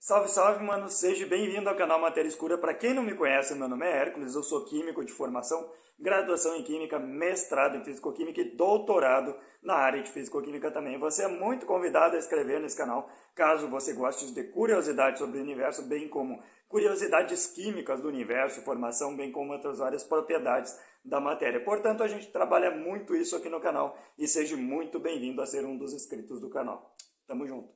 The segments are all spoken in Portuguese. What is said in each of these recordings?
Salve, salve, mano! Seja bem-vindo ao canal Matéria Escura. Para quem não me conhece, meu nome é Hércules, eu sou químico de formação, graduação em Química, mestrado em Fisicoquímica e doutorado na área de Fisicoquímica também. Você é muito convidado a inscrever nesse canal, caso você goste de curiosidades sobre o universo, bem como curiosidades químicas do universo, formação, bem como outras várias propriedades da matéria. Portanto, a gente trabalha muito isso aqui no canal e seja muito bem-vindo a ser um dos inscritos do canal. Tamo junto!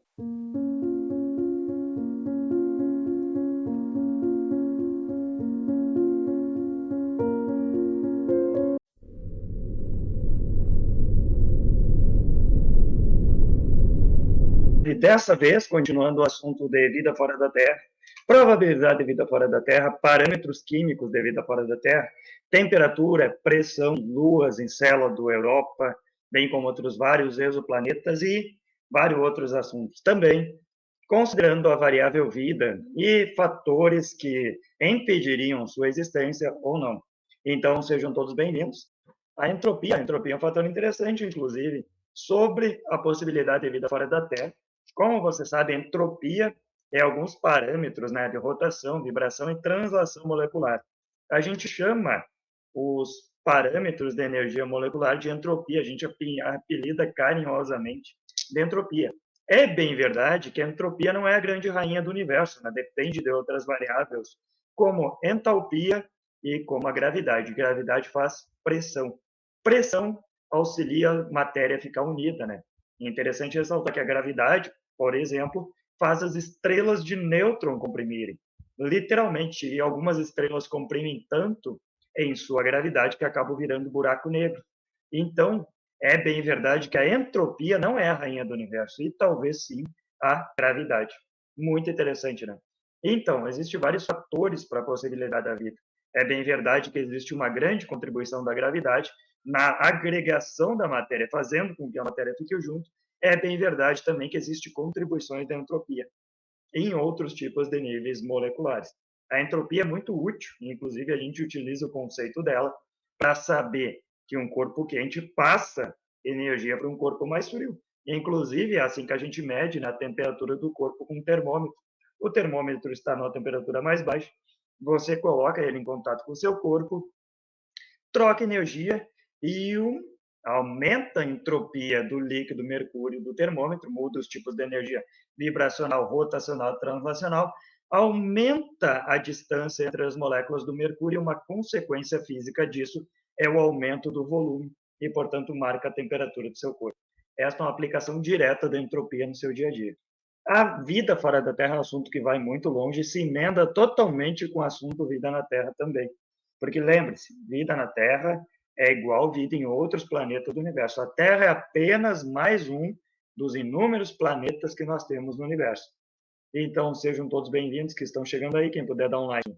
E dessa vez, continuando o assunto de vida fora da Terra, probabilidade de vida fora da Terra, parâmetros químicos de vida fora da Terra, temperatura, pressão, luas em célula do Europa, bem como outros vários exoplanetas e vários outros assuntos também, considerando a variável vida e fatores que impediriam sua existência ou não. Então, sejam todos bem-vindos. A entropia é um fator interessante, inclusive, sobre a possibilidade de vida fora da Terra. Como você sabe, a entropia é alguns parâmetros, né, de rotação, vibração e translação molecular. A gente chama os parâmetros de energia molecular de entropia, a gente apelida carinhosamente de entropia. É bem verdade que a entropia não é a grande rainha do universo, né? Depende de outras variáveis, como entalpia e como a gravidade. Gravidade faz pressão. Pressão auxilia a matéria a ficar unida, né? É interessante ressaltar que a gravidade, por exemplo, faz as estrelas de nêutron comprimirem. Literalmente, e algumas estrelas comprimem tanto em sua gravidade que acabam virando buraco negro. Então, é bem verdade que a entropia não é a rainha do universo, e talvez sim a gravidade. Muito interessante, né? Então, existem vários fatores para a possibilidade da vida. É bem verdade que existe uma grande contribuição da gravidade na agregação da matéria, fazendo com que a matéria fique junto. É bem verdade também que existem contribuições da entropia em outros tipos de níveis moleculares. A entropia é muito útil, inclusive a gente utiliza o conceito dela para saber que um corpo quente passa energia para um corpo mais frio. Inclusive, é assim que a gente mede, né, a temperatura do corpo com um termômetro. O termômetro está numa temperatura mais baixa, você coloca ele em contato com o seu corpo, troca energia e aumenta a entropia do líquido mercúrio do termômetro, muda os tipos de energia vibracional, rotacional, translacional, aumenta a distância entre as moléculas do mercúrio e uma consequência física disso é o aumento do volume e, portanto, marca a temperatura do seu corpo. Esta é uma aplicação direta da entropia no seu dia a dia. A vida fora da Terra é um assunto que vai muito longe e se emenda totalmente com o assunto vida na Terra também. Porque lembre-se, vida na Terra é igual vida em outros planetas do universo. A Terra é apenas mais um dos inúmeros planetas que nós temos no universo. Então, sejam todos bem-vindos que estão chegando aí. Quem puder dar um like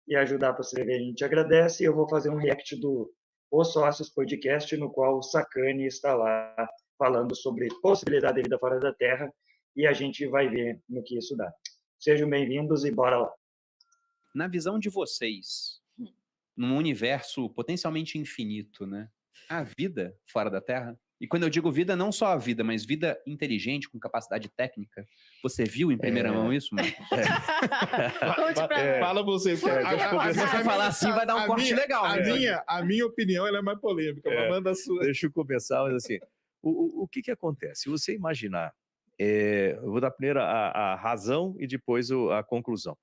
e ajudar para se inscrever, a gente agradece. Eu vou fazer um react do Os Sócios Podcast, no qual o Sacani está lá falando sobre possibilidade de vida fora da Terra e a gente vai ver no que isso dá. Sejam bem-vindos e bora lá. Na visão de vocês, num universo potencialmente infinito, né? Há vida fora da Terra? E quando eu digo vida, não só a vida, mas vida inteligente, com capacidade técnica. Você viu em primeira mão isso, Marcos? Conte pra nós. Fala você. Se você falar assim, vai dar um corte legal. A minha opinião ela é mais polêmica, mas manda a sua. Deixa eu começar, mas assim, o que acontece? Se você imaginar, eu vou dar primeiro a razão e depois a conclusão.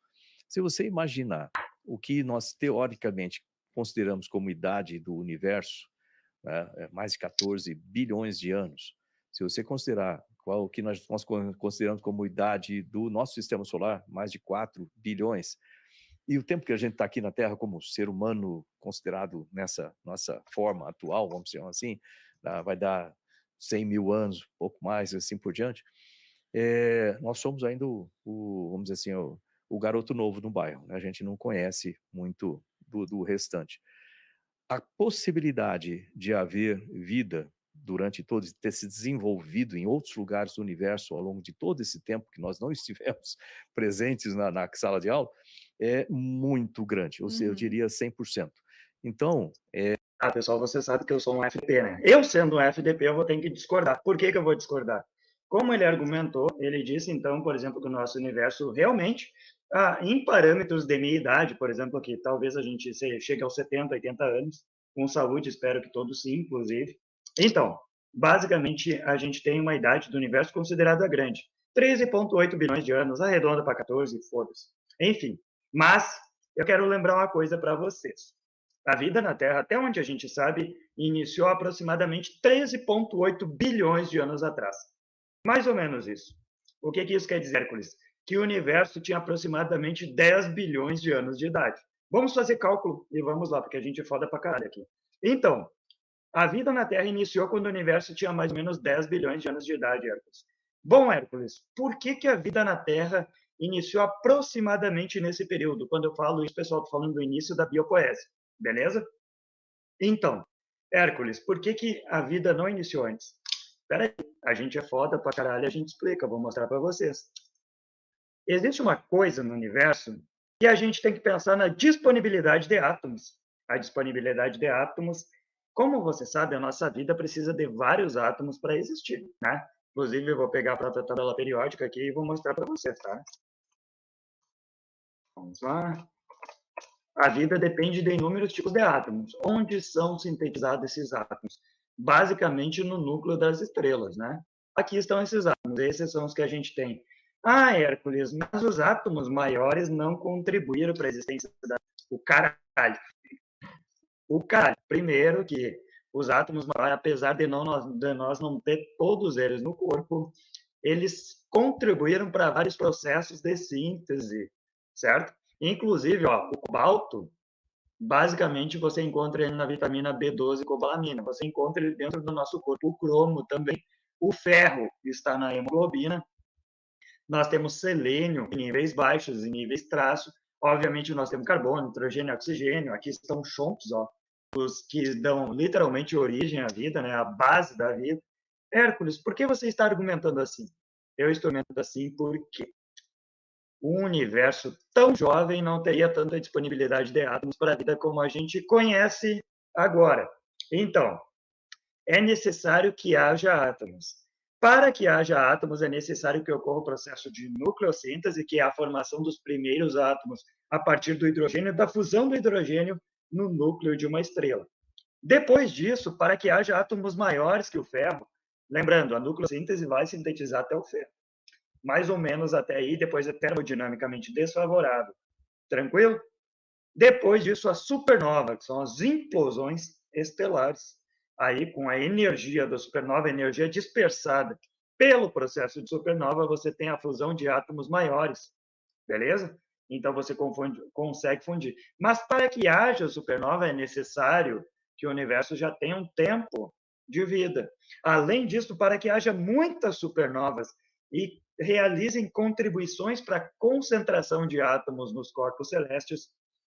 Se você imaginar o que nós teoricamente consideramos como idade do universo, né, mais de 14 bilhões de anos, se você considerar o que nós consideramos como idade do nosso sistema solar, mais de 4 bilhões, e o tempo que a gente está aqui na Terra como ser humano considerado nessa nossa forma atual, vamos dizer assim, vai dar 100 mil anos, pouco mais, assim por diante, nós somos ainda vamos dizer assim, o garoto novo no bairro, né? A gente não conhece muito do restante. A possibilidade de haver vida durante ter se desenvolvido em outros lugares do universo ao longo de todo esse tempo que nós não estivemos presentes na sala de aula é muito grande, ou seja, eu diria 100%. Então, pessoal, você sabe que eu sou um FDP, né? Eu sendo um FDP, eu vou ter que discordar. Por que eu vou discordar? Como ele argumentou, ele disse, então, por exemplo, que o nosso universo realmente, em parâmetros de meia idade, por exemplo, que talvez a gente chegue aos 70, 80 anos, com saúde, espero que todos sim, inclusive. Então, basicamente, a gente tem uma idade do universo considerada grande. 13,8 bilhões de anos, arredonda para 14, foda-se. Enfim, mas eu quero lembrar uma coisa para vocês. A vida na Terra, até onde a gente sabe, iniciou aproximadamente 13,8 bilhões de anos atrás. Mais ou menos isso. O que isso quer dizer, Hércules? Que o universo tinha aproximadamente 10 bilhões de anos de idade. Vamos fazer cálculo e vamos lá, porque a gente é foda pra caralho aqui. Então, a vida na Terra iniciou quando o universo tinha mais ou menos 10 bilhões de anos de idade, Hércules. Bom, Hércules, por que a vida na Terra iniciou aproximadamente nesse período? Quando eu falo isso, pessoal, estou falando do início da biopoese, beleza? Então, Hércules, por que a vida não iniciou antes? Peraí, a gente é foda pra caralho, a gente explica, vou mostrar para vocês. Existe uma coisa no universo que a gente tem que pensar na disponibilidade de átomos. A disponibilidade de átomos, como você sabe, a nossa vida precisa de vários átomos para existir, né? Inclusive, eu vou pegar a própria tabela periódica aqui e vou mostrar para vocês, tá? Vamos lá. A vida depende de inúmeros tipos de átomos. Onde são sintetizados esses átomos? Basicamente no núcleo das estrelas, né? Aqui estão esses átomos, esses são os que a gente tem. Hércules, mas os átomos maiores não contribuíram para a existência da... O caralho. Primeiro que os átomos maiores, apesar de nós não ter todos eles no corpo, eles contribuíram para vários processos de síntese, certo? Inclusive, o cobalto, basicamente, você encontra ele na vitamina B12 cobalamina. Você encontra ele dentro do nosso corpo. O cromo também. O ferro está na hemoglobina. Nós temos selênio em níveis baixos, em níveis traço. Obviamente, nós temos carbono, nitrogênio, oxigênio. Aqui estão chunks, os que dão literalmente origem à vida, né? A base da vida. Hércules, por que você está argumentando assim? Eu estou argumentando assim porque um universo tão jovem não teria tanta disponibilidade de átomos para a vida como a gente conhece agora. Então, é necessário que haja átomos. Para que haja átomos, é necessário que ocorra o processo de nucleossíntese, que é a formação dos primeiros átomos a partir do hidrogênio, da fusão do hidrogênio no núcleo de uma estrela. Depois disso, para que haja átomos maiores que o ferro, lembrando, a nucleossíntese vai sintetizar até o ferro. Mais ou menos até aí, depois é termodinamicamente desfavorável. Tranquilo? Depois disso, a supernova, que são as implosões estelares. Aí, com a energia da supernova, a energia dispersada pelo processo de supernova, você tem a fusão de átomos maiores. Beleza? Então, você consegue fundir. Mas, para que haja supernova, é necessário que o universo já tenha um tempo de vida. Além disso, para que haja muitas supernovas e realizem contribuições para a concentração de átomos nos corpos celestes,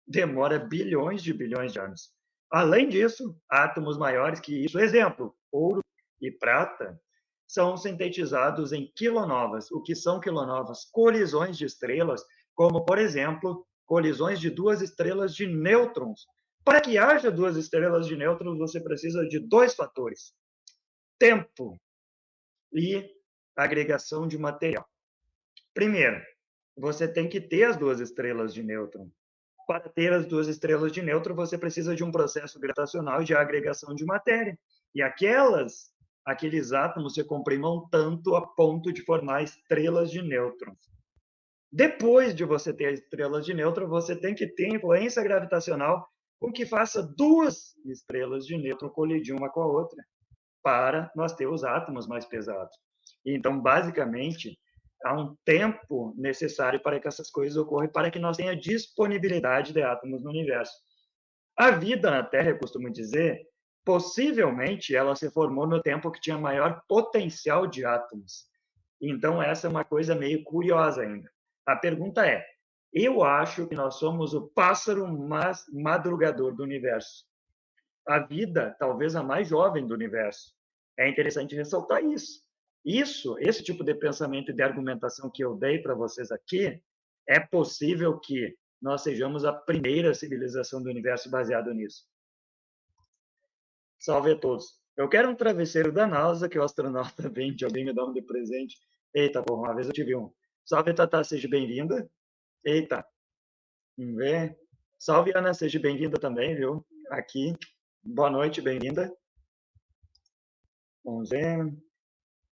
demora bilhões de anos. Além disso, átomos maiores que isso, exemplo, ouro e prata, são sintetizados em quilonovas. O que são quilonovas? Colisões de estrelas, como, por exemplo, colisões de duas estrelas de nêutrons. Para que haja duas estrelas de nêutrons, você precisa de dois fatores: tempo e agregação de material. Primeiro, você tem que ter as duas estrelas de nêutron. Para ter as duas estrelas de nêutron, você precisa de um processo gravitacional de agregação de matéria. E aqueles átomos se comprimam tanto a ponto de formar estrelas de nêutrons. Depois de você ter estrelas de nêutron, você tem que ter influência gravitacional com que faça duas estrelas de nêutron colidir uma com a outra, para nós ter os átomos mais pesados. Então, basicamente, há um tempo necessário para que essas coisas ocorram, para que nós tenhamos disponibilidade de átomos no universo. A vida na Terra, eu costumo dizer, possivelmente ela se formou no tempo que tinha maior potencial de átomos. Então, essa é uma coisa meio curiosa ainda. A pergunta é: eu acho que nós somos o pássaro mais madrugador do universo. A vida, talvez a mais jovem do universo. É interessante ressaltar isso. Esse tipo de pensamento e de argumentação que eu dei para vocês aqui, é possível que nós sejamos a primeira civilização do universo baseado nisso. Salve a todos. Eu quero um travesseiro da NASA que o astronauta vende, alguém me dá um de presente. Eita, porra, uma vez eu tive um. Salve, Tatá, seja bem-vinda. Eita, vamos ver. Salve, Ana, seja bem-vinda também, viu? Aqui. Boa noite, bem-vinda. Vamos ver.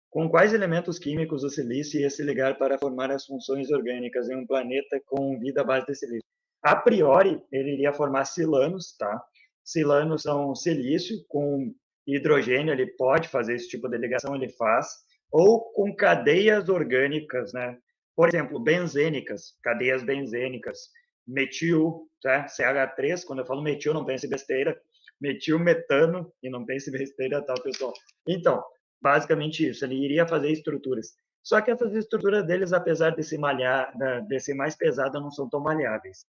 Com quais elementos químicos o silício ia se ligar para formar as funções orgânicas em um planeta com vida à base de silício? A priori, ele iria formar silanos, tá? Silanos são silício com hidrogênio, ele pode fazer esse tipo de ligação, ele faz, ou com cadeias orgânicas, né? Por exemplo, benzênicas, cadeias benzênicas, metil, tá? CH3, quando eu falo metil, não pense besteira, metilmetano, e não pense besteira, tá, pessoal? Então, basicamente isso, ele iria fazer estruturas. Só que essas estruturas deles, apesar de se malhar, de ser mais pesada, não são tão maleáveis.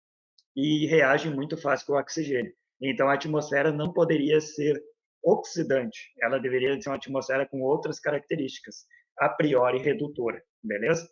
E reagem muito fácil com o oxigênio. Então, a atmosfera não poderia ser oxidante. Ela deveria ser uma atmosfera com outras características, a priori redutora, beleza?